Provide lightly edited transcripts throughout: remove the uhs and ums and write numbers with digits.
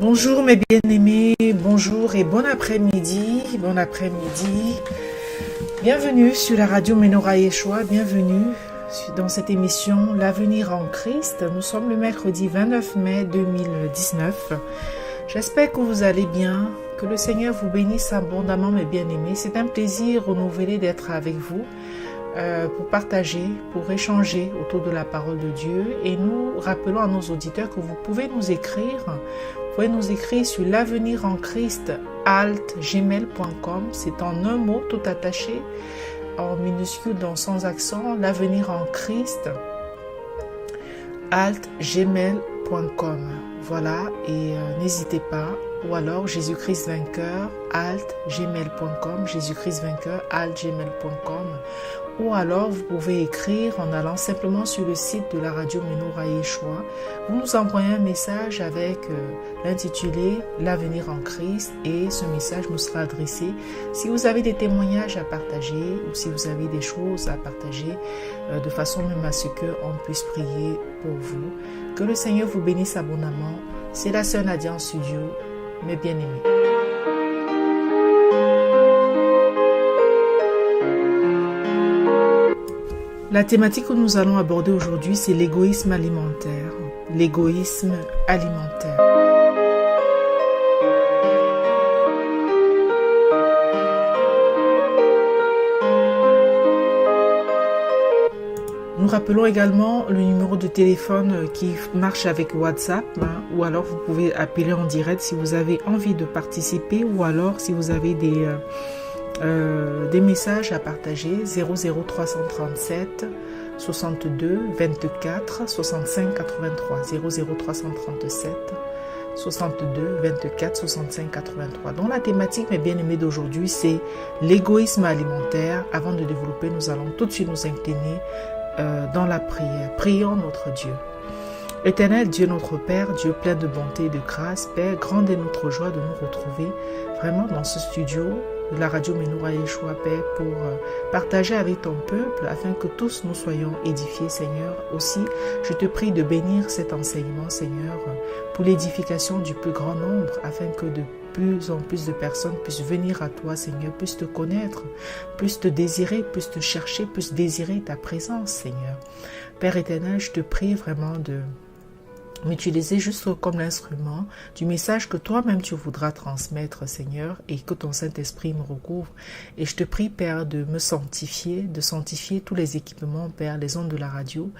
Bonjour mes bien-aimés, bonjour et bon après-midi, Bienvenue sur la radio Menorah Yeshua, bienvenue dans cette émission L'avenir en Christ. Nous sommes le mercredi 29 mai 2019. J'espère que vous allez bien, que le Seigneur vous bénisse abondamment mes bien-aimés. C'est un plaisir renouvelé d'être avec vous pour partager, pour échanger autour de la parole de Dieu. Et nous rappelons à nos auditeurs que vous pouvez nous écrire. Vous pouvez nous écrire sur l'avenir en Christ @gmail.com. C'est en un mot, tout attaché, en minuscule, donc sans accent. L'avenir en Christ @gmail.com. Voilà, et n'hésitez pas. Ou alors Jésus-Christ vainqueur @gmail.com. Jésus-Christ vainqueur @gmail.com. Ou alors vous pouvez écrire en allant simplement sur le site de la radio Menorah Yeshua. Vous nous envoyez un message avec l'intitulé L'avenir en Christ et ce message nous sera adressé. Si vous avez des témoignages à partager ou si vous avez des choses à partager, de façon même à ce qu'on puisse prier pour vous. Que le Seigneur vous bénisse abondamment. C'est la sœur Nadia en studio, mes bien-aimés. La thématique que nous allons aborder aujourd'hui, c'est l'égoïsme alimentaire. L'égoïsme alimentaire. Nous rappelons également le numéro de téléphone qui marche avec WhatsApp, ou alors vous pouvez appeler en direct si vous avez envie de participer, ou alors si vous avez des messages à partager. 00337 62 24 65 83 00337 62 24 65 83. Donc la thématique, mes bien-aimés, d'aujourd'hui, c'est l'égoïsme alimentaire. Avant de développer, nous allons tout de suite nous incliner dans la prière. Prions notre Dieu. Éternel Dieu, notre Père, Dieu plein de bonté et de grâce, Père, grande est notre joie de nous retrouver vraiment dans ce studio de la radio Menorah Yeshua, Père, pour partager avec ton peuple afin que tous nous soyons édifiés, Seigneur. Aussi, je te prie de bénir cet enseignement, Seigneur, pour l'édification du plus grand nombre, afin que de plus en plus de personnes puissent venir à toi, Seigneur, puissent te connaître, puissent te désirer, puissent te chercher, puissent désirer ta présence, Seigneur. Père éternel, je te prie vraiment de m'utiliser juste comme l'instrument du message que toi-même tu voudras transmettre, Seigneur, et que ton Saint-Esprit me recouvre. Et je te prie, Père, de me sanctifier, de sanctifier tous les équipements, Père, les ondes de la radio,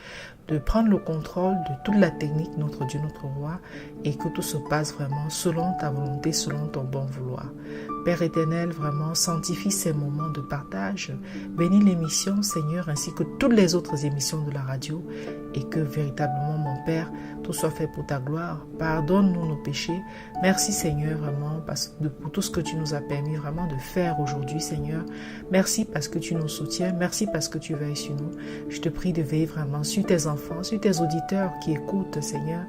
de prendre le contrôle de toute la technique, notre Dieu, notre Roi, et que tout se passe vraiment selon ta volonté, selon ton bon vouloir. Père éternel, vraiment, sanctifie ces moments de partage. Bénis l'émission, Seigneur, ainsi que toutes les autres émissions de la radio, et que véritablement, mon Père, tout soit fait pour ta gloire. Pardonne-nous nos péchés. Merci, Seigneur, vraiment, pour tout ce que tu nous as permis vraiment de faire aujourd'hui, Seigneur. Merci parce que tu nous soutiens. Merci parce que tu veilles sur nous. Je te prie de veiller vraiment sur tes enfants, sur tes auditeurs qui écoutent, Seigneur,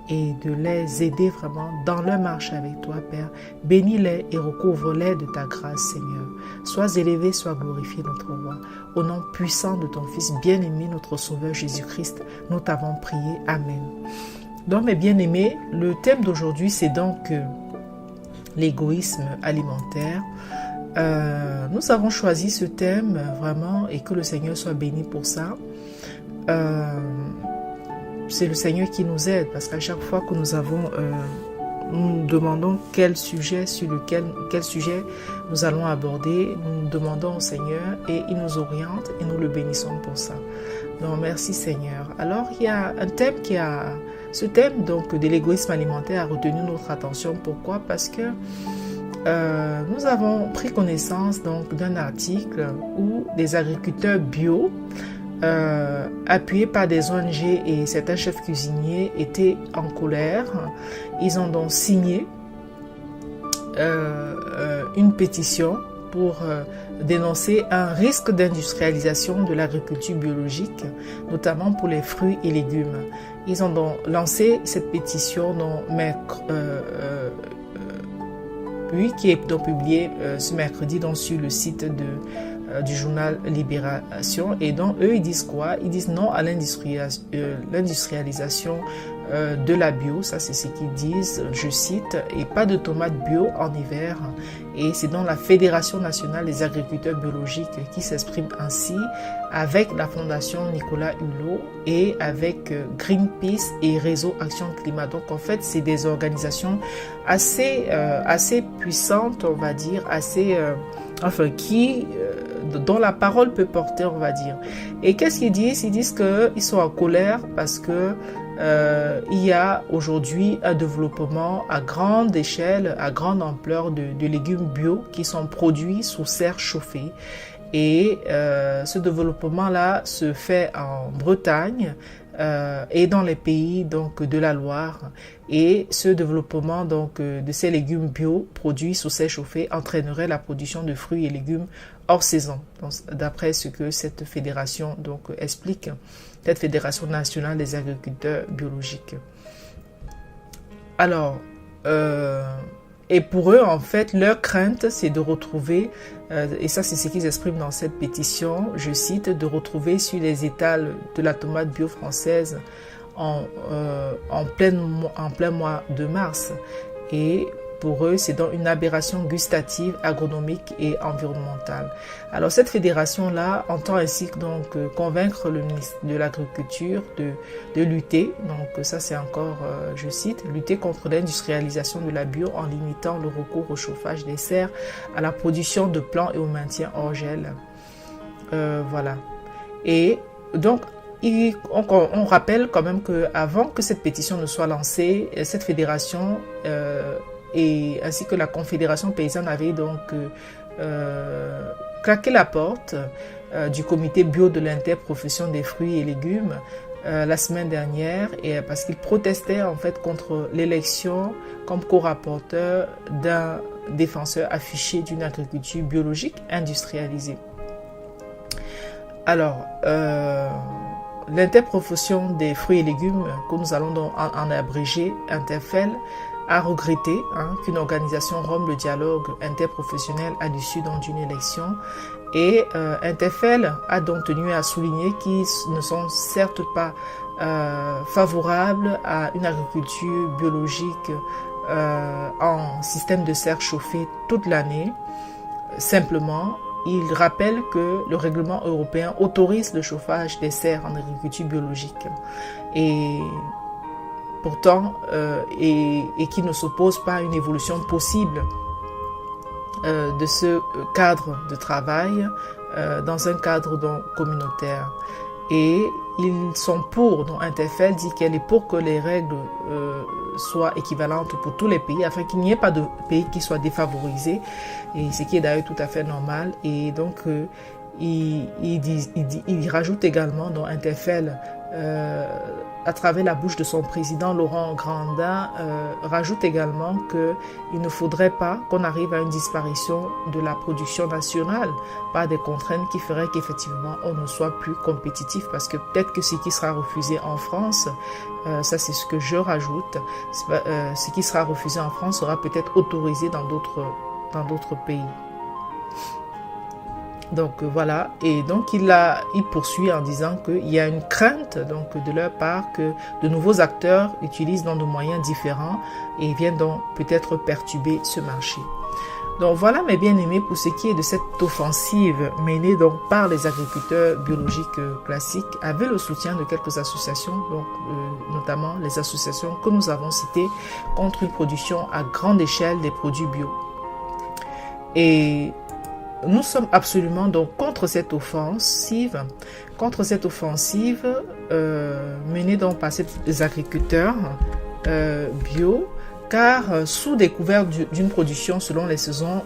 et de les aider vraiment dans leur marche avec toi, Père. Bénis-les et recouvre-les de ta grâce, Seigneur. Sois élevé, sois glorifié, notre Roi. Au nom puissant de ton Fils bien-aimé, notre Sauveur Jésus-Christ, nous t'avons prié. Amen. Donc, mes bien-aimés, le thème d'aujourd'hui, c'est donc l'égoïsme alimentaire. Nous avons choisi ce thème vraiment, et que le Seigneur soit béni pour ça. C'est le Seigneur qui nous aide, parce qu'à chaque fois que nous nous demandons quel sujet nous allons aborder, nous demandons au Seigneur et il nous oriente et nous le bénissons pour ça. Donc merci Seigneur. Alors il y a un thème ce thème donc de l'égoïsme alimentaire a retenu notre attention. Pourquoi? Parce que nous avons pris connaissance donc d'un article où des agriculteurs bio appuyés par des ONG et certains chefs cuisiniers étaient en colère. Ils ont donc signé une pétition pour dénoncer un risque d'industrialisation de l'agriculture biologique, notamment pour les fruits et légumes. Ils ont donc lancé cette pétition qui est donc publiée ce mercredi donc sur le site du journal Libération. Et donc, eux, ils disent quoi? Ils disent non à l'industrialisation de la bio. Ça, c'est ce qu'ils disent, je cite, et pas de tomates bio en hiver. Et c'est donc la Fédération nationale des agriculteurs biologiques qui s'exprime ainsi, avec la Fondation Nicolas Hulot et avec Greenpeace et Réseau Action Climat. Donc, en fait, c'est des organisations assez puissantes, on va dire, dont la parole peut porter, on va dire. Et qu'est-ce qu'ils disent? Ils disent qu'ils sont en colère parce que il y a aujourd'hui un développement à grande échelle, à grande ampleur de légumes bio qui sont produits sous serre chauffée. Et ce développement-là se fait en Bretagne et dans les pays donc de la Loire. Et ce développement donc de ces légumes bio produits sous serre chauffée entraînerait la production de fruits et légumes hors saison, d'après ce que cette fédération donc explique, cette Fédération nationale des agriculteurs biologiques. Alors, et pour eux, en fait, leur crainte, c'est de retrouver, et ça c'est ce qu'ils expriment dans cette pétition, je cite, de retrouver sur les étals de la tomate bio française en plein mois de mars. Et pour eux, c'est donc une aberration gustative, agronomique et environnementale. Alors cette fédération-là entend ainsi donc convaincre le ministre de l'Agriculture de lutter, donc ça c'est encore, je cite, lutter contre l'industrialisation de la bio en limitant le recours au chauffage des serres, à la production de plants et au maintien hors gel. Voilà. Et donc, on rappelle quand même qu'avant que cette pétition ne soit lancée, cette fédération et ainsi que la Confédération paysanne avait donc claqué la porte du comité bio de l'interprofession des fruits et légumes la semaine dernière, et parce qu'ils protestaient en fait contre l'élection comme co-rapporteur d'un défenseur affiché d'une agriculture biologique industrialisée. Alors, l'interprofession des fruits et légumes, que nous allons donc en abréger, Interfel, a regretté qu'une organisation rompe le dialogue interprofessionnel à l'issue d'une élection. Et Interfel a donc tenu à souligner qu'ils ne sont certes pas favorables à une agriculture biologique en système de serre chauffée toute l'année. Simplement, il rappelle que le règlement européen autorise le chauffage des serres en agriculture biologique. Et pourtant, et qui ne s'oppose pas à une évolution possible de ce cadre de travail dans un cadre donc communautaire. Et ils sont pour, donc Interfel dit qu'elle est pour que les règles soient équivalentes pour tous les pays, afin qu'il n'y ait pas de pays qui soient défavorisés, et ce qui est d'ailleurs tout à fait normal. Et donc il rajoute également, dans Interfel, à travers la bouche de son président Laurent Grandin, rajoute également qu'il ne faudrait pas qu'on arrive à une disparition de la production nationale par des contraintes qui feraient qu'effectivement on ne soit plus compétitif, parce que peut-être que ce qui sera refusé en France, ça c'est ce que je rajoute, ce qui sera refusé en France sera peut-être autorisé dans d'autres pays. Donc voilà, et donc il poursuit en disant qu'il y a une crainte donc de leur part que de nouveaux acteurs utilisent donc de moyens différents et viennent donc peut-être perturber ce marché. Donc voilà mes bien-aimés pour ce qui est de cette offensive menée donc par les agriculteurs biologiques classiques avec le soutien de quelques associations, donc notamment les associations que nous avons citées contre une production à grande échelle des produits bio. Et nous sommes absolument donc contre cette offensive menée donc par ces agriculteurs bio, car sous découvert d'une production selon les saisons,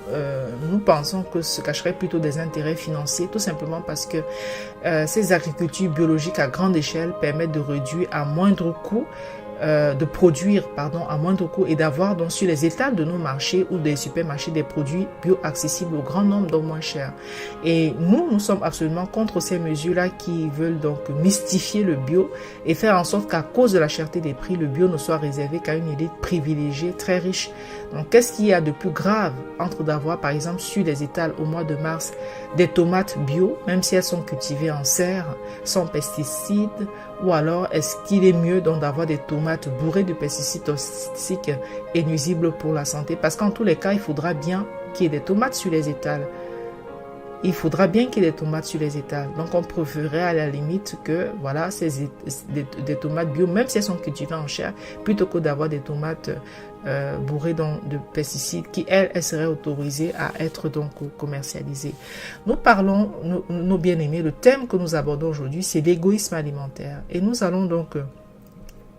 nous pensons que se cacheraient plutôt des intérêts financiers, tout simplement parce que ces agricultures biologiques à grande échelle permettent de réduire à moindre coût, de produire à moindre coût et d'avoir donc sur les étals de nos marchés ou des supermarchés des produits bio accessibles au grand nombre, donc moins chers. Et nous sommes absolument contre ces mesures-là qui veulent donc mystifier le bio et faire en sorte qu'à cause de la cherté des prix, le bio ne soit réservé qu'à une élite privilégiée très riche. Donc qu'est-ce qu'il y a de plus grave entre d'avoir par exemple sur les étals au mois de mars des tomates bio, même si elles sont cultivées en serre, sans pesticides, ou alors est-ce qu'il est mieux donc d'avoir des tomates bourrées de pesticides toxiques et nuisibles pour la santé? Parce qu'en tous les cas, il faudra bien qu'il y ait des tomates sur les étals. Il faudra bien qu'il y ait des tomates sur les étals. Donc, on préférerait à la limite que, voilà, des tomates bio, même si elles sont cultivées en chair, plutôt que d'avoir des tomates bourrées de pesticides qui, elles seraient autorisées à être donc commercialisées. Nous parlons, nos bien-aimés, le thème que nous abordons aujourd'hui, c'est l'égoïsme alimentaire. Et nous allons donc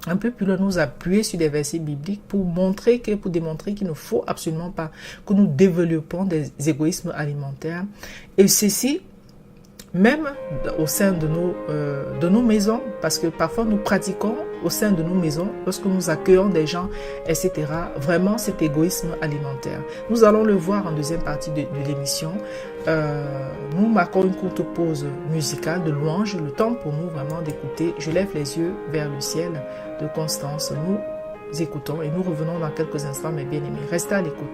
un peu plus loin nous appuyer sur des versets bibliques pour démontrer qu'il ne faut absolument pas que nous développons des égoïsmes alimentaires. Et ceci, même au sein de nos maisons, parce que parfois nous pratiquons au sein de nos maisons, lorsque nous accueillons des gens, etc., vraiment cet égoïsme alimentaire. Nous allons le voir en deuxième partie de l'émission. Nous marquons une courte pause musicale de louange, le temps pour nous vraiment d'écouter. Je lève les yeux vers le ciel de Constance. Nous écoutons et nous revenons dans quelques instants, mes bien-aimés. Restez à l'écoute.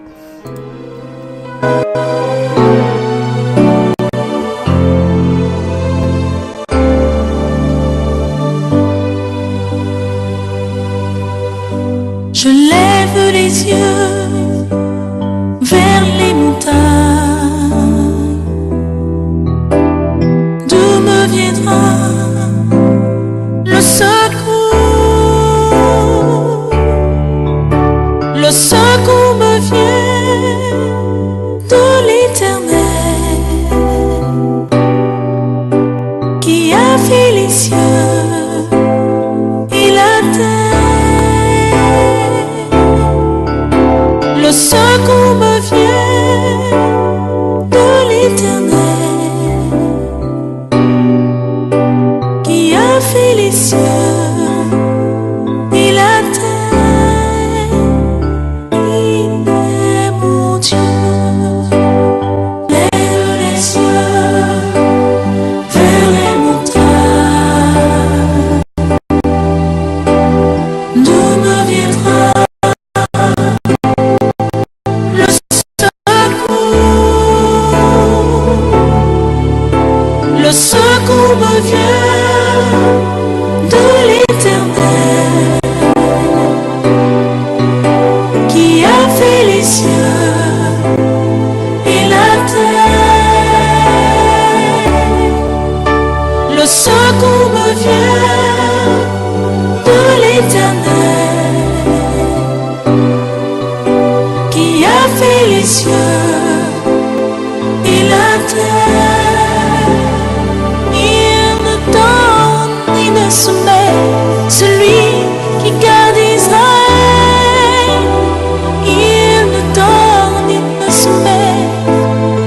Je lève les yeux vers les montagnes. D'où me viendra le secours? Le secours me vient de l'Éternel qui a fait les cieux et la terre. Le secours me vient de l'Éternel qui a fait les cieux et la terre. Il est mon Dieu. Lève les yeux vers les montagnes. D'où me viendra le secours? Le secours me vient de l'Éternel qui a fait les cieux et la terre. Le secours me vient de l'Éternel qui a fait les cieux et la terre. Il ne donne ni ne soumet celui qui garde Israël. Il ne donne ni ne soumet,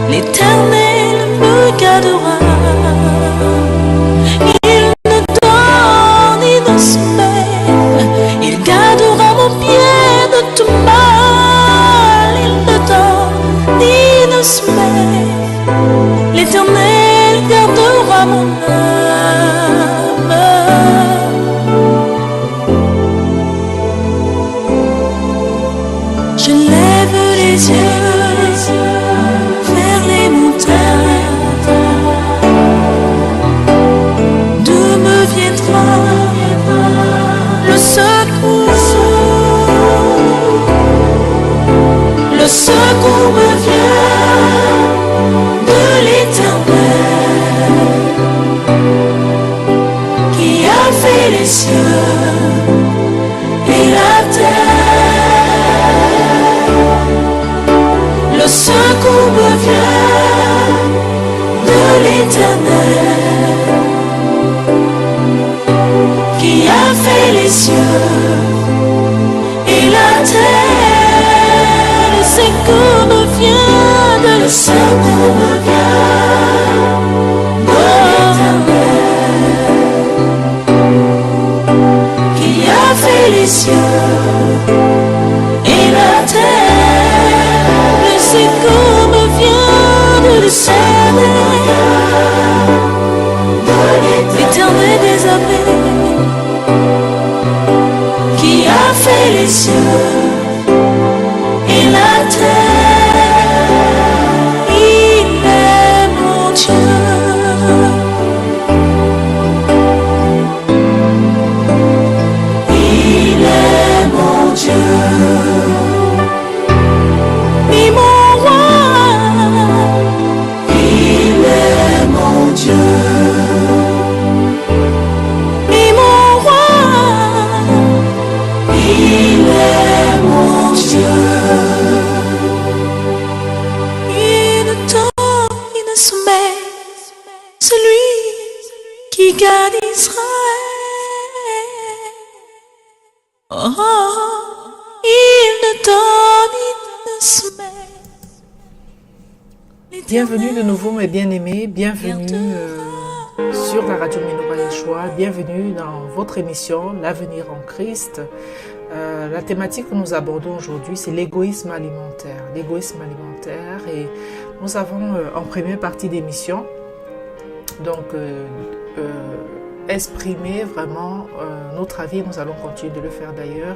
l'Éternel me gardera. Il ne donne ni ne soumet, il gardera mon pied de tout mal. Il ne donne ni ne soumet, l'Éternel gardera mon âme. Je lève les yeux vers les montagnes. D'où me viendra le secours? Le secours me vient de l'Éternel qui a fait les cieux et la terre. Le secours me vient de l'Éternel qui a fait les cieux et la terre. Le secours me vient de le secours me vient de l'Éternel qui a fait les cieux et la terre. Le secours me vient de l'Éternel des armées qui a fait les cieux et la terre. Il est mon Oh, il ne donne une semaine. Bienvenue de nouveau mes bien-aimés, bienvenue sur la radio Ménoba Yeshua, bienvenue dans votre émission L'avenir en Christ. La thématique que nous abordons aujourd'hui, c'est l'égoïsme alimentaire. L'égoïsme alimentaire, et nous avons en première partie d'émission donc exprimer vraiment notre avis. Nous allons continuer de le faire d'ailleurs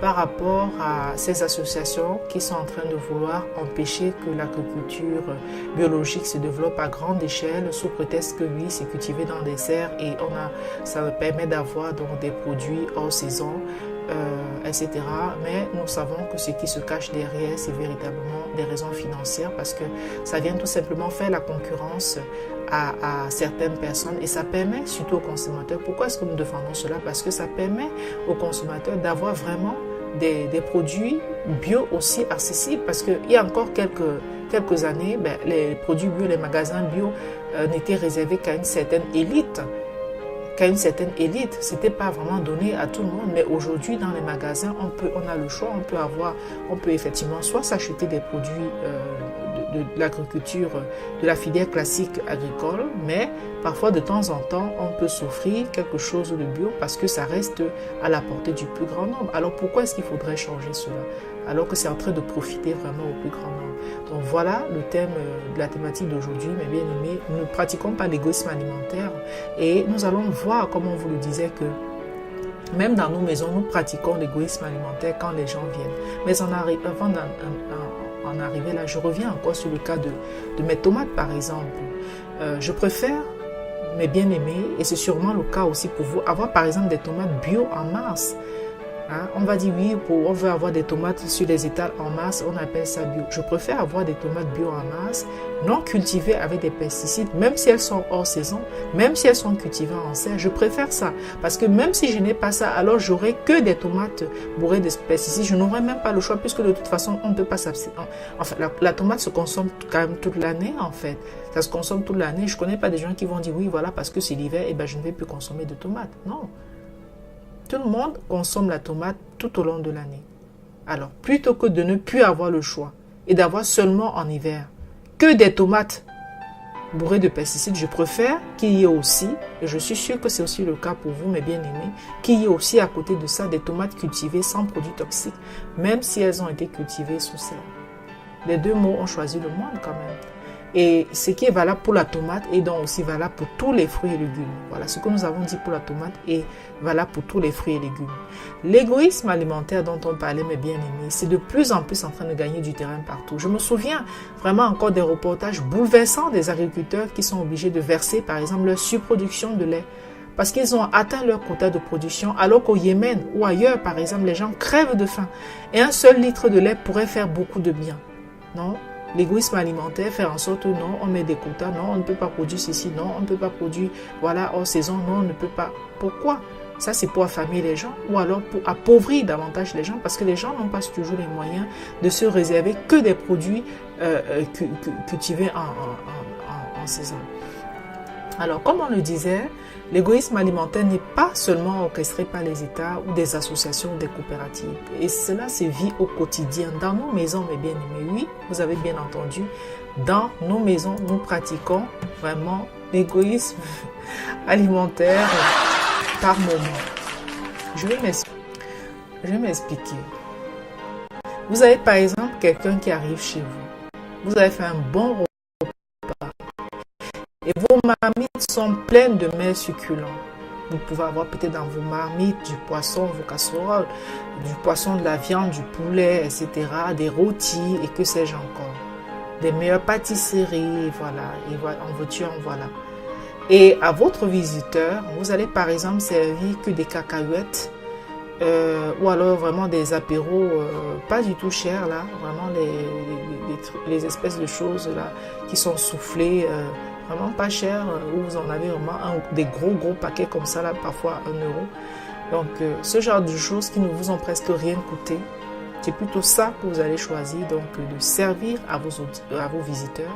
par rapport à ces associations qui sont en train de vouloir empêcher que l'agriculture biologique se développe à grande échelle sous prétexte que oui, c'est cultivé dans des serres et ça permet d'avoir donc des produits hors saison, etc. Mais nous savons que ce qui se cache derrière, c'est véritablement des raisons financières parce que ça vient tout simplement faire la concurrence à certaines personnes et ça permet surtout aux consommateurs. Pourquoi est-ce que nous défendons cela? Parce que ça permet aux consommateurs d'avoir vraiment des produits bio aussi accessibles, parce qu'il y a encore quelques années, les produits bio, les magasins bio n'étaient réservés qu'à une certaine élite. C'était pas vraiment donné à tout le monde, mais aujourd'hui dans les magasins, on a le choix, on peut effectivement soit s'acheter des produits de l'agriculture, de la filière classique agricole, mais parfois de temps en temps, on peut s'offrir quelque chose de bio parce que ça reste à la portée du plus grand nombre. Alors pourquoi est-ce qu'il faudrait changer cela alors que c'est en train de profiter vraiment au plus grand nombre? Donc voilà le thème de la thématique d'aujourd'hui, mes bien-aimés. Nous ne pratiquons pas l'égoïsme alimentaire et nous allons voir, comme on vous le disait, que même dans nos maisons, nous pratiquons l'égoïsme alimentaire quand les gens viennent. Mais avant d'en arriver là, je reviens encore sur le cas de mes tomates par exemple. Je préfère, mes bien-aimés, et c'est sûrement le cas aussi pour vous, avoir par exemple des tomates bio en masse. On va dire oui, on veut avoir des tomates sur les étals en masse, on appelle ça bio. Je préfère avoir des tomates bio en masse, non cultivées avec des pesticides, même si elles sont hors saison, même si elles sont cultivées en serre. Je préfère ça, parce que même si je n'ai pas ça, alors j'aurai que des tomates bourrées de pesticides. Je n'aurai même pas le choix, puisque de toute façon, on ne peut pas s'abstenir. Enfin, la tomate se consomme quand même toute l'année, en fait. Ça se consomme toute l'année. Je ne connais pas des gens qui vont dire oui, voilà, parce que c'est l'hiver, et je ne vais plus consommer de tomates. Non. Tout le monde consomme la tomate tout au long de l'année. Alors, plutôt que de ne plus avoir le choix et d'avoir seulement en hiver que des tomates bourrées de pesticides, je préfère qu'il y ait aussi, et je suis sûre que c'est aussi le cas pour vous, mes bien-aimés, qu'il y ait aussi à côté de ça des tomates cultivées sans produits toxiques, même si elles ont été cultivées sous serre. Les deux mots ont choisi le monde quand même. Et ce qui est valable pour la tomate est donc aussi valable pour tous les fruits et légumes. Voilà, ce que nous avons dit pour la tomate est valable pour tous les fruits et légumes. L'égoïsme alimentaire dont on parlait, mes bien-aimés, c'est de plus en plus en train de gagner du terrain partout. Je me souviens vraiment encore des reportages bouleversants des agriculteurs qui sont obligés de verser, par exemple, leur surproduction de lait. Parce qu'ils ont atteint leur quota de production, alors qu'au Yémen ou ailleurs, par exemple, les gens crèvent de faim. Et un seul litre de lait pourrait faire beaucoup de bien. Non? L'égoïsme alimentaire, faire en sorte que non, on met des quotas, non, on ne peut pas produire ceci, non, on ne peut pas produire, voilà, hors saison, non, on ne peut pas. Pourquoi? Ça, c'est pour affamer les gens ou alors pour appauvrir davantage les gens parce que les gens n'ont pas toujours les moyens de se réserver que des produits cultivés en saison. Alors, comme on le disait, l'égoïsme alimentaire n'est pas seulement orchestré par les États ou des associations ou des coopératives. Et cela se vit au quotidien. Dans nos maisons, mes bien-aimés, oui, vous avez bien entendu, dans nos maisons, nous pratiquons vraiment l'égoïsme alimentaire par moment. Je vais m'expliquer. Vous avez par exemple quelqu'un qui arrive chez vous. Vous avez fait un bon repas. Et vos marmites sont pleines de mets succulents. Vous pouvez avoir peut-être dans vos marmites du poisson, vos casseroles, du poisson, de la viande, du poulet, etc., des rôtis et que sais-je encore. Des meilleures pâtisseries, voilà. Et en voiture, voilà. Et à votre visiteur, vous allez par exemple servir que des cacahuètes ou alors vraiment des apéros pas du tout chers, là. Vraiment les espèces de choses là qui sont soufflées. Vraiment pas cher, où vous en avez vraiment des gros paquets comme ça, là, parfois 1 euro. Donc, ce genre de choses qui ne vous ont presque rien coûté, c'est plutôt ça que vous allez choisir, donc de servir à vos visiteurs.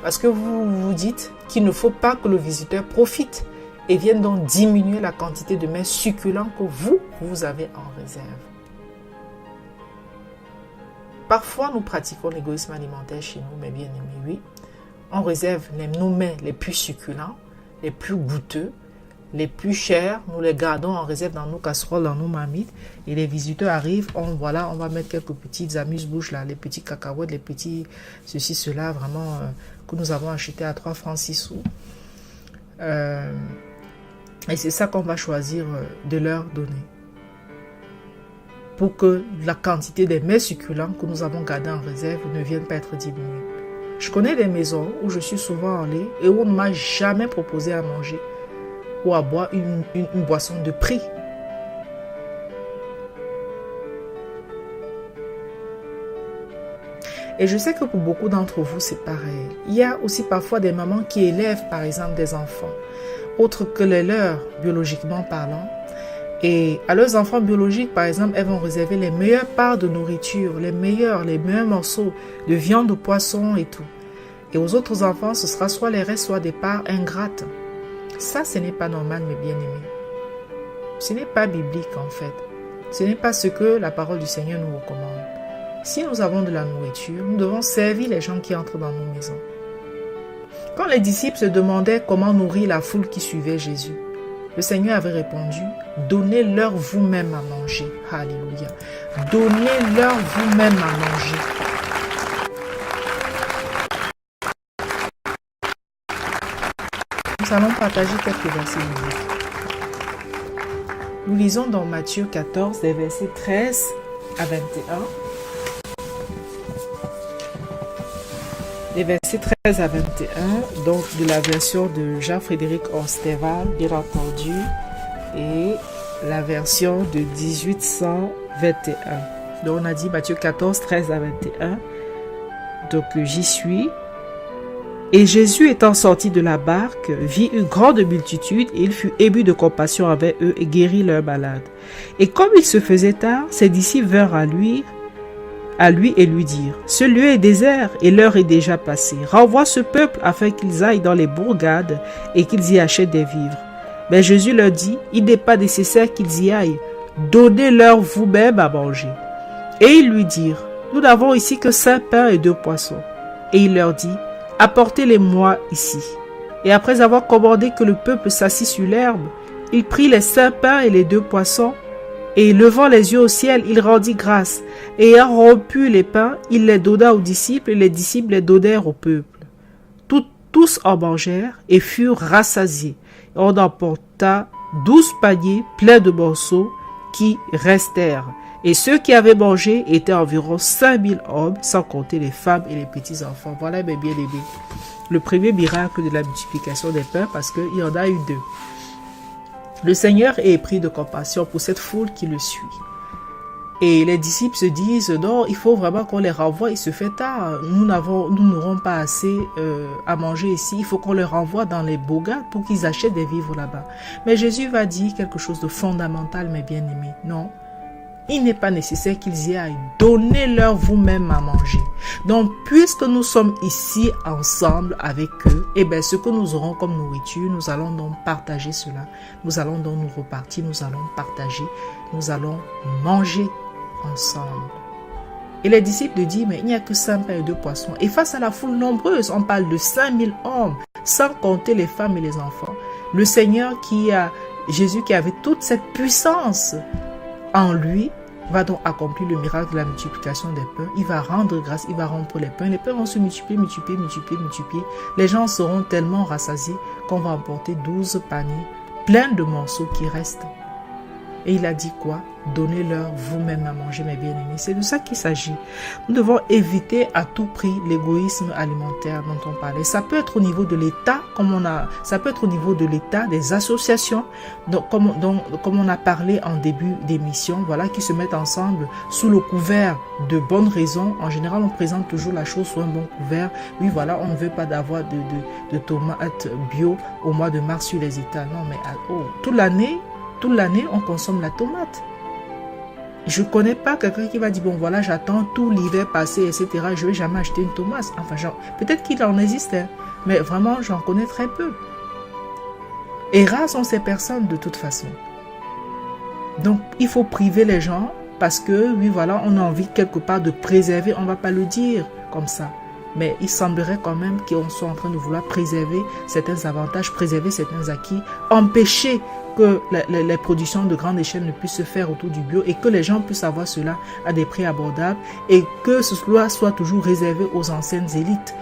Parce que vous vous dites qu'il ne faut pas que le visiteur profite et viennent donc diminuer la quantité de mets succulents que vous avez en réserve. Parfois, nous pratiquons l'égoïsme alimentaire chez nous, mais bien aimés, oui. On réserve nos mets les plus succulents, les plus goûteux, les plus chers. Nous les gardons en réserve dans nos casseroles, dans nos marmites. Et les visiteurs arrivent, on va mettre quelques petites amuse-bouches là, les petits cacahuètes, les petits ceci, cela, vraiment, que nous avons acheté à 3 francs 6 sous. Et c'est ça qu'on va choisir de leur donner, pour que la quantité des mets succulents que nous avons gardés en réserve ne vienne pas être diminuée. Je connais des maisons où je suis souvent allée et où on ne m'a jamais proposé à manger ou à boire une boisson de prix. Et je sais que pour beaucoup d'entre vous, c'est pareil. Il y a aussi parfois des mamans qui élèvent, par exemple, des enfants, autres que les leurs, biologiquement parlant. Et à leurs enfants biologiques, par exemple, elles vont réserver les meilleures parts de nourriture, les meilleurs morceaux de viande, de poisson et tout. Et aux autres enfants, ce sera soit les restes, soit des parts ingrates. Ça, ce n'est pas normal, mes bien-aimés. Ce n'est pas biblique, en fait. Ce n'est pas ce que la parole du Seigneur nous recommande. Si nous avons de la nourriture, nous devons servir les gens qui entrent dans nos maisons. Quand les disciples se demandaient comment nourrir la foule qui suivait Jésus, le Seigneur avait répondu, donnez-leur vous-même à manger. Alléluia. Donnez-leur vous-même à manger. Nous allons partager quelques versets bibliques. Nous lisons dans Matthieu 14, des versets 13 à 21. Les versets 13 à 21, donc de la version de Jean-Frédéric Orsteval, bien entendu, et la version de 1821. Donc on a dit Matthieu 14, 13 à 21. Donc j'y suis. Et Jésus étant sorti de la barque, vit une grande multitude, et il fut ému de compassion avec eux et guérit leurs malades. Et comme il se faisait tard, ses disciples vinrent à lui et lui dirent, ce lieu est désert et l'heure est déjà passée. Renvoie ce peuple afin qu'ils aillent dans les bourgades et qu'ils y achètent des vivres. Mais Jésus leur dit, il n'est pas nécessaire qu'ils y aillent. Donnez-leur vous-même à manger. Et ils lui dirent, nous n'avons ici que 5 pains et 2 poissons. Et il leur dit, apportez-les-moi ici. Et après avoir commandé que le peuple s'assit sur l'herbe, il prit les 5 pains et les 2 poissons, et levant les yeux au ciel, il rendit grâce. Et ayant rompu les pains, il les donna aux disciples, et les disciples les donnèrent au peuple. Tous en mangèrent et furent rassasiés. Et on emporta 12 paniers pleins de morceaux qui restèrent. Et ceux qui avaient mangé étaient environ 5000 hommes, sans compter les femmes et les petits-enfants. Voilà mes bien-aimés. Le premier miracle de la multiplication des pains, parce qu'il y en a eu 2. Le Seigneur est pris de compassion pour cette foule qui le suit. Et les disciples se disent, non, il faut vraiment qu'on les renvoie, il se fait tard. Nous n'aurons pas assez à manger ici, il faut qu'on les renvoie dans les bourgades pour qu'ils achètent des vivres là-bas. Mais Jésus va dire quelque chose de fondamental, mes bien-aimés. Non, il n'est pas nécessaire qu'ils y aillent. Donnez-leur vous-même à manger. Donc, puisque nous sommes ici ensemble avec eux, eh bien, ce que nous aurons comme nourriture, nous allons donc partager cela. Nous allons donc nous repartir, nous allons partager, nous allons manger ensemble. Et les disciples disent, mais il n'y a que 5 pains et 2 poissons. Et face à la foule nombreuse, on parle de 5000 hommes, sans compter les femmes et les enfants. Le Seigneur Jésus qui avait toute cette puissance en lui, va donc accomplir le miracle de la multiplication des pains. Il va rendre grâce, il va rompre les pains. Les pains vont se multiplier. Les gens seront tellement rassasiés qu'on va emporter 12 paniers pleins de morceaux qui restent. Et il a dit quoi? Donnez-leur vous-même à manger, mes bien-aimés. C'est de ça qu'il s'agit. Nous devons éviter à tout prix l'égoïsme alimentaire dont on parlait. Ça peut être au niveau de l'État, ça peut être au niveau de l'État, des associations, comme on a parlé en début d'émission, voilà, qui se mettent ensemble sous le couvert de bonnes raisons. En général, on présente toujours la chose sous un bon couvert. Oui, voilà, on ne veut pas d'avoir de tomates bio au mois de mars sur les États. Non, mais toute l'année, on consomme la tomate. Je ne connais pas quelqu'un qui va dire, bon voilà, j'attends tout l'hiver passé, etc. Je ne vais jamais acheter une tomate. Enfin, peut-être qu'il en existe, hein, mais vraiment, j'en connais très peu. Et rares sont ces personnes de toute façon. Donc, il faut priver les gens parce que, oui, voilà, on a envie quelque part de préserver, on ne va pas le dire comme ça. Mais il semblerait quand même qu'on soit en train de vouloir préserver certains avantages, préserver certains acquis, empêcher que les productions de grande échelle ne puissent se faire autour du bio et que les gens puissent avoir cela à des prix abordables et que cela soit toujours réservé aux anciennes élites,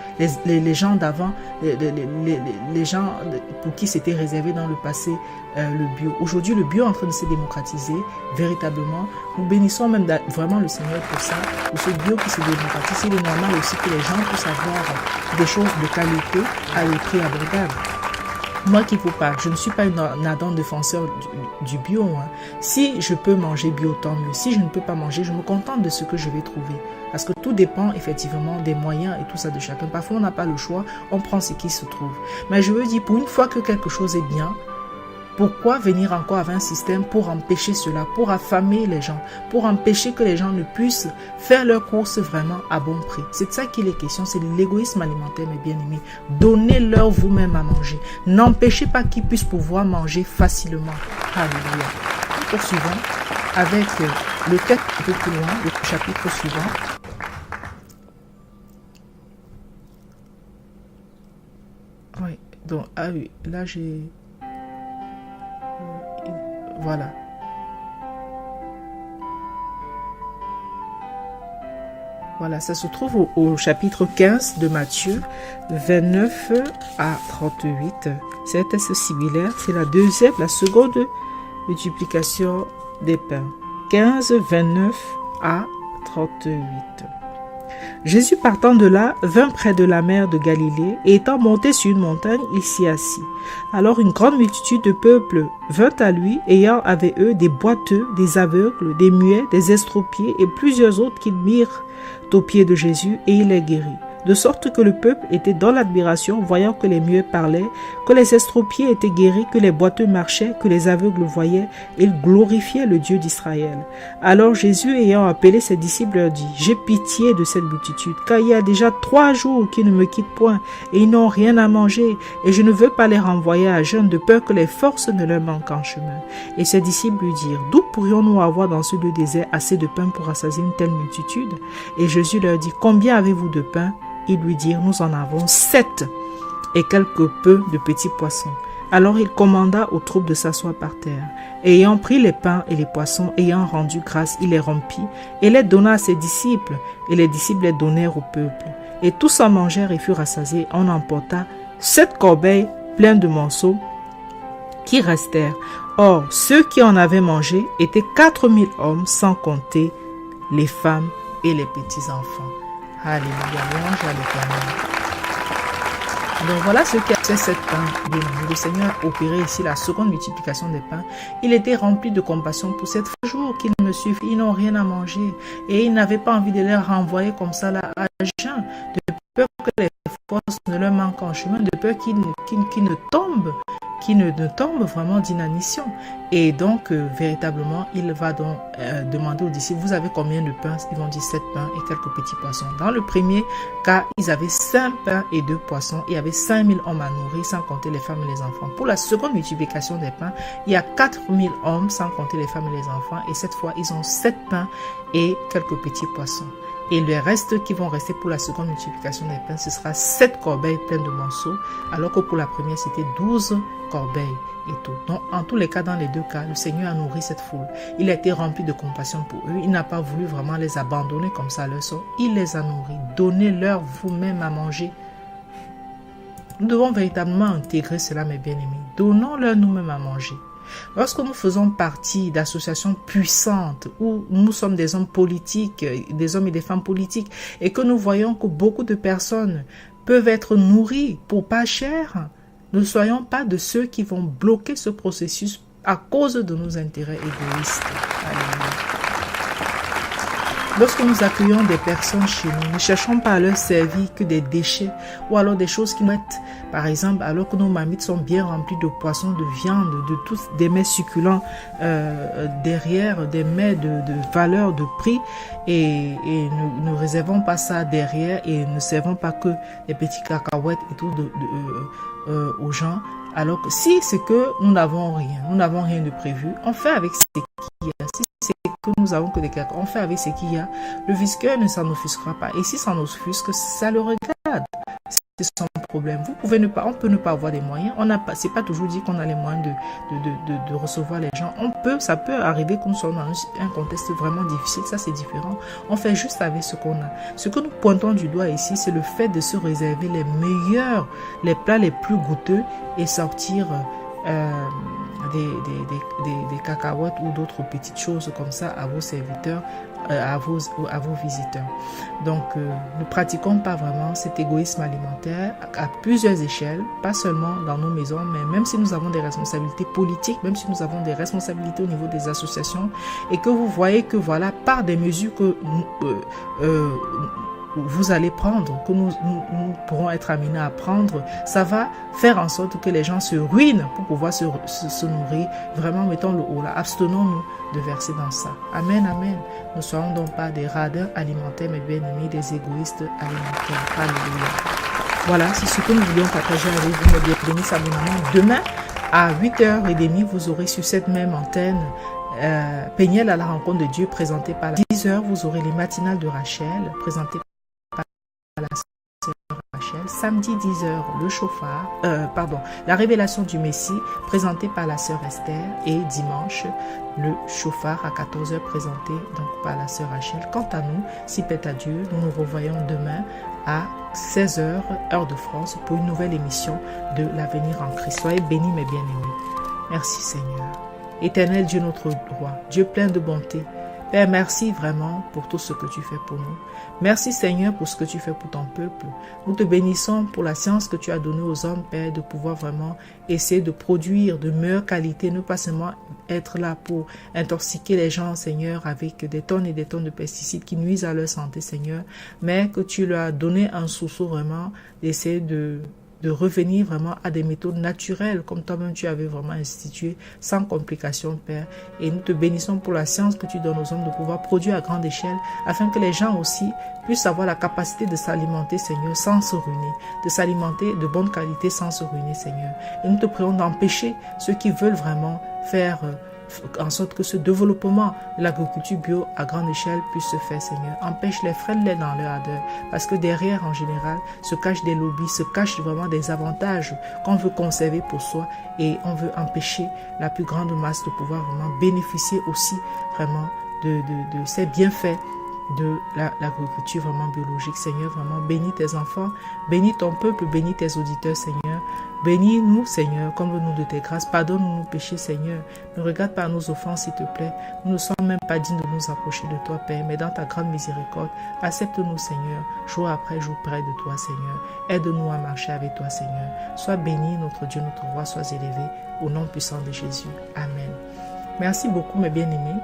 les gens d'avant, les gens pour qui c'était réservé dans le passé le bio. Aujourd'hui, le bio est en train de se démocratiser véritablement. Nous bénissons même vraiment le Seigneur pour ça, pour ce bio qui se démocratise. Il est normal aussi que les gens puissent avoir des choses de qualité à des prix abordables. Moi qui ne peux pas, je ne suis pas un ardent défenseur du bio. Hein. Si je peux manger bio, tant mieux. Si je ne peux pas manger, je me contente de ce que je vais trouver. Parce que tout dépend effectivement des moyens et tout ça de chacun. Parfois, on n'a pas le choix, on prend ce qui se trouve. Mais je veux dire, pour une fois que quelque chose est bien, pourquoi venir encore avec un système pour empêcher cela, pour affamer les gens, pour empêcher que les gens ne puissent faire leurs courses vraiment à bon prix? C'est de ça qu'il est question, c'est de l'égoïsme alimentaire, mes bien-aimés. Donnez-leur vous-même à manger. N'empêchez pas qu'ils puissent pouvoir manger facilement. Alléluia. Poursuivons avec le texte un peu plus loin, le chapitre suivant. Oui, donc, ah oui, là j'ai... Voilà. Voilà, ça se trouve au chapitre 15 de Matthieu, 29 à 38. C'est un texte similaire. C'est la seconde multiplication des pains. 15, 29 à 38. Jésus partant de là, vint près de la mer de Galilée, et étant monté sur une montagne, il s'y assit. Alors une grande multitude de peuple vint à lui, ayant avec eux des boiteux, des aveugles, des muets, des estropiés, et plusieurs autres qu'ils mirent aux pieds de Jésus, et il les guérit. De sorte que le peuple était dans l'admiration, voyant que les muets parlaient, que les estropiés étaient guéris, que les boiteux marchaient, que les aveugles voyaient, et ils glorifiaient le Dieu d'Israël. Alors Jésus, ayant appelé ses disciples, leur dit: J'ai pitié de cette multitude, car il y a déjà 3 jours qu'ils ne me quittent point, et ils n'ont rien à manger, et je ne veux pas les renvoyer à jeûne, de peur que les forces ne leur manquent en chemin. Et ses disciples lui dirent: D'où pourrions-nous avoir dans ce lieu désert assez de pain pour rassasier une telle multitude? Et Jésus leur dit: Combien avez-vous de pain? Ils lui dirent: Nous en avons 7 et quelque peu de petits poissons. Alors il commanda aux troupes de s'asseoir par terre. Et ayant pris les pains et les poissons, ayant rendu grâce, il les rompit et les donna à ses disciples, et les disciples les donnèrent au peuple. Et tous en mangèrent et furent rassasiés. On emporta 7 corbeilles pleines de morceaux qui restèrent. Or, ceux qui en avaient mangé étaient 4000 hommes, sans compter les femmes et les petits-enfants. Alléluia, louange à l'Éternel. Donc voilà ce qui a fait cette pain. Le Seigneur a opéré ici la seconde multiplication des pains. Il était rempli de compassion pour ces 3 jours qu'ils me suivent. Ils n'ont rien à manger. Et il n'avait pas envie de les renvoyer comme ça là à jeun, de peur que les forces ne leur manquent en chemin, de peur qu'ils ne tombent. Qui ne tombe vraiment d'inanition. Et donc, véritablement, il va donc demander aux disciples: Vous avez combien de pains? Ils vont dire 7 pains et quelques petits poissons. Dans le premier cas, ils avaient 5 pains et 2 poissons. Il y avait 5000 hommes à nourrir, sans compter les femmes et les enfants. Pour la seconde multiplication des pains, il y a 4000 hommes, sans compter les femmes et les enfants. Et cette fois, ils ont 7 pains et quelques petits poissons. Et les restes qui vont rester pour la seconde multiplication des pains, ce sera 7 corbeilles pleines de morceaux, alors que pour la première, c'était 12 corbeilles et tout. Donc, en tous les cas, dans les 2 cas, le Seigneur a nourri cette foule. Il a été rempli de compassion pour eux. Il n'a pas voulu vraiment les abandonner comme ça à leur sort. Il les a nourris. Donnez-leur vous-même à manger. Nous devons véritablement intégrer cela, mes bien-aimés. Donnons-leur nous-mêmes à manger. Lorsque nous faisons partie d'associations puissantes où nous sommes des hommes politiques, des hommes et des femmes politiques, et que nous voyons que beaucoup de personnes peuvent être nourries pour pas cher, ne soyons pas de ceux qui vont bloquer ce processus à cause de nos intérêts égoïstes. Alléluia. Lorsque nous accueillons des personnes chez nous, ne cherchons pas à leur servir que des déchets ou alors des choses qui mettent, par exemple, alors que nos marmites sont bien remplies de poissons, de viande, de tous des mets succulents derrière, des mets de valeur, de prix, et ne réservons pas ça derrière et ne servons pas que des petits cacahuètes et tout aux gens. Alors que si c'est que nous n'avons rien de prévu, on fait avec ce qu'il y a. Si c'est que nous avons que des cacahuètes, on fait avec ce qu'il y a. Le visqueur ne s'en offusquera pas. Et si ça nous offusque, ça le regarde. C'est son problème. On peut ne pas avoir des moyens. C'est pas toujours dit qu'on a les moyens de recevoir les gens. Ça peut arriver qu'on soit dans un contexte vraiment difficile. Ça, c'est différent. On fait juste avec ce qu'on a. Ce que nous pointons du doigt ici, c'est le fait de se réserver les plats les plus goûteux et sortir des cacahuètes ou d'autres petites choses comme ça à vos serviteurs, à vos visiteurs. Donc, ne pratiquons pas vraiment cet égoïsme alimentaire à plusieurs échelles, pas seulement dans nos maisons, mais même si nous avons des responsabilités politiques, même si nous avons des responsabilités au niveau des associations, et que vous voyez que voilà, par des mesures que vous allez prendre, que nous pourrons être amenés à prendre, ça va faire en sorte que les gens se ruinent pour pouvoir se nourrir. Vraiment, mettons le haut là. Abstenons-nous de verser dans ça. Amen, amen. Ne soyons donc pas des radins alimentaires, mais bien aimés, des égoïstes alimentaires. Alléluia. Voilà, c'est ce que nous voulions partager avec vous. Bienvenue, abonnement. Demain, à 8h30, vous aurez sur cette même antenne Péniel à la rencontre de Dieu, présenté par 10h, vous aurez les matinales de Rachel, présentées par la sœur Rachel. Samedi 10h, le chauffard, la révélation du Messie, présentée par la sœur Esther. Et dimanche, le chauffard à 14h, présenté donc par la sœur Rachel. Quant à nous, si plaît à Dieu, nous nous revoyons demain à 16h, heure de France, pour une nouvelle émission de l'avenir en Christ. Soyez bénis, mes bien-aimés. Merci Seigneur. Éternel Dieu notre roi, Dieu plein de bonté. Père, merci vraiment pour tout ce que tu fais pour nous. Merci Seigneur pour ce que tu fais pour ton peuple. Nous te bénissons pour la science que tu as donnée aux hommes, Père, de pouvoir vraiment essayer de produire de meilleure qualité, ne pas seulement être là pour intoxiquer les gens, Seigneur, avec des tonnes et des tonnes de pesticides qui nuisent à leur santé, Seigneur, mais que tu leur as donné un sursaut vraiment d'essayer de revenir vraiment à des méthodes naturelles, comme toi-même tu avais vraiment institué, sans complications, Père. Et nous te bénissons pour la science que tu donnes aux hommes de pouvoir produire à grande échelle, afin que les gens aussi puissent avoir la capacité de s'alimenter, Seigneur, sans se ruiner, de s'alimenter de bonne qualité sans se ruiner, Seigneur. Et nous te prions d'empêcher ceux qui veulent vraiment faire en sorte que ce développement de l'agriculture bio à grande échelle puisse se faire, Seigneur. Empêche-les, freine-les dans leur ardeur, parce que derrière, en général, se cachent des lobbies, se cachent vraiment des avantages qu'on veut conserver pour soi, et on veut empêcher la plus grande masse de pouvoir vraiment bénéficier aussi vraiment de ces bienfaits de l'agriculture vraiment biologique. Seigneur, vraiment bénis tes enfants, bénis ton peuple, bénis tes auditeurs, Seigneur. Bénis-nous, Seigneur, comble-nous de tes grâces. Pardonne-nous nos péchés, Seigneur. Ne regarde pas nos offenses, s'il te plaît. Nous ne sommes même pas dignes de nous approcher de toi, Père, mais dans ta grande miséricorde, accepte-nous, Seigneur, jour après jour près de toi, Seigneur. Aide-nous à marcher avec toi, Seigneur. Sois béni, notre Dieu, notre roi, sois élevé, au nom puissant de Jésus. Amen. Merci beaucoup, mes bien-aimés.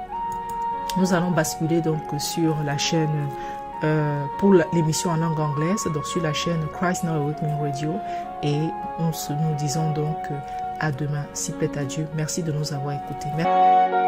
Nous allons basculer donc sur la chaîne pour l'émission en langue anglaise, donc sur la chaîne Christ Now Awakening Radio, et nous disons donc à demain, si plaît à Dieu. Merci de nous avoir écoutés. Merci.